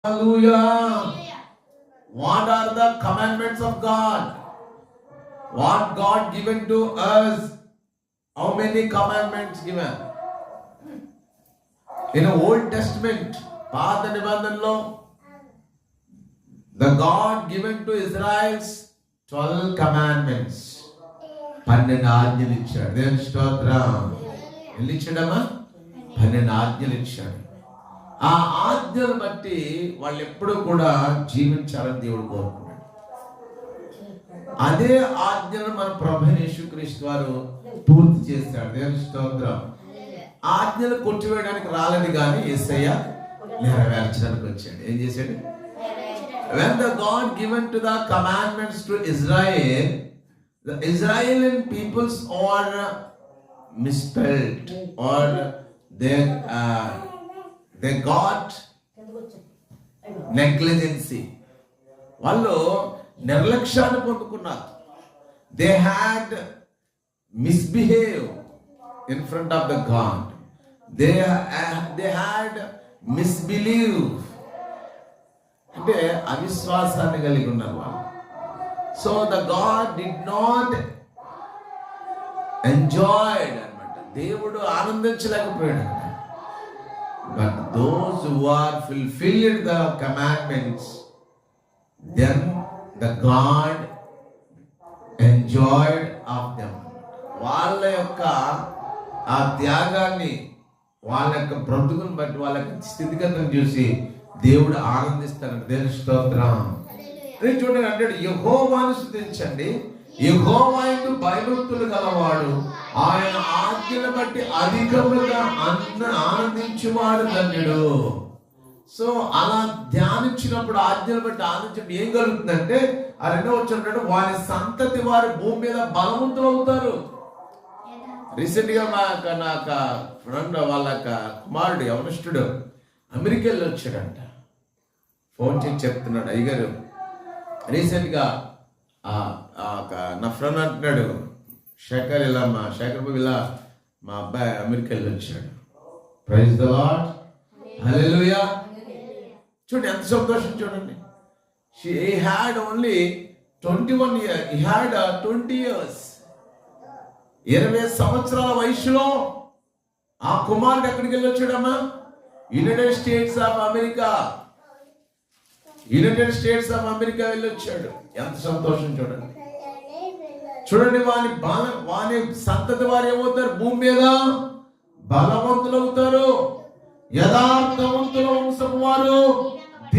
Hallelujah. What are the commandments of God? What God given to us? How many commandments given? In the Old Testament, పాత నిబంధనలో the God given to Israel's 12 commandments. 12 ఆజ్ఞలు ఇచ్చాడు. దేవుని స్తోత్రం. ఎన్ని ఇచ్చాడమ్మా? 12 ఆజ్ఞలు ఇచ్చాడు. ఆ ఆజ్ఞలు బట్టి వాళ్ళు ఎప్పుడూ కూడా జీవించాలని దేవుడు కోరుకున్నాడు. అదే ఆజ్ఞను మన ప్రభువైన యేసుక్రీస్తు వారు పూర్తి చేశాడు. దేవుని స్తోత్రం. ఆజ్ఞలు కొట్టివేయడానికి రాలేదు కానీ యేసయ్య నెరవేర్చడానికి వచ్చాడు. ఏం చేశాడు? When the God given to the commandments to Israel, the Israeli peoples are misspelled or they got negligence. వాళ్ళు నిర్లక్ష్యాన్ని పొందుకున్నారు. They had misbehaved in front of the God. They had misbelieved. అంటే అవిశ్వాసాన్ని కలిగి ఉన్నారు వాళ్ళు. So the God did not enjoyed అన్నమాట. దేవుడు ఆనందించలేకపోయాడు. But those who are fulfilled the commandments, then the God enjoyed of them. వాళ్ళ యొక్క ఆ త్యాగాన్ని, వాళ్ళ యొక్క బ్రతుకుని బట్టి, వాళ్ళ యొక్క స్థితిగతులను చూసి దేవుడు ఆనందిస్తాడు. దేవుని స్తోత్రం. చూడండి, అంటాడు యెహోవాను స్తుతించండి, యెహోవా యందు భయభక్తులు గలవాడు, ఆయన ఆజ్ఞను బట్టి అధికముగా ఆనందించువాడు ధన్యుడు. సో అలా ధ్యానించినప్పుడు, ఆజ్ఞలు బట్టి ఆనందించినప్పుడు ఏం కలుగుతుందంటే, ఆ రెండో వచ్చినట్టు వారి సంతతి వారి భూమి మీద బలవంతులు అవుతారు. రీసెంట్ గా నాకు ఫ్రెండ్ వాళ్ళ కుమారుడు యవనస్తుడు అమెరికా వెళ్ళి వచ్చాడంట. ఫోన్ చేసి చెప్తున్నాడు, అయ్యగారు రీసెంట్గా నా ఫ్రెండ్ అంటున్నాడు, శేఖర్ బాబు ఇలా మా అబ్బాయి అమెరికా వెళ్ళి వచ్చాడు. Praise the Lord. హల్లెలూయా. చూడండి ఎంత సంతోషం. చూడండి, he had only 21 years. He had 20 years. 20 సంవత్సరాల వయసులో ఆ కుమారుడు ఎక్కడికి వెళ్ళి వచ్చాడమ్మా? యునైటెడ్ స్టేట్స్ ఆఫ్ అమెరికా వెళ్ళి వచ్చాడు. ఎంత సంతోషం. చూడండి వాని సంతతి వారు ఏమవుతారు? భూమి మీద బలవంతులు అవుతారు. యథార్థవంతుల వంశం వారు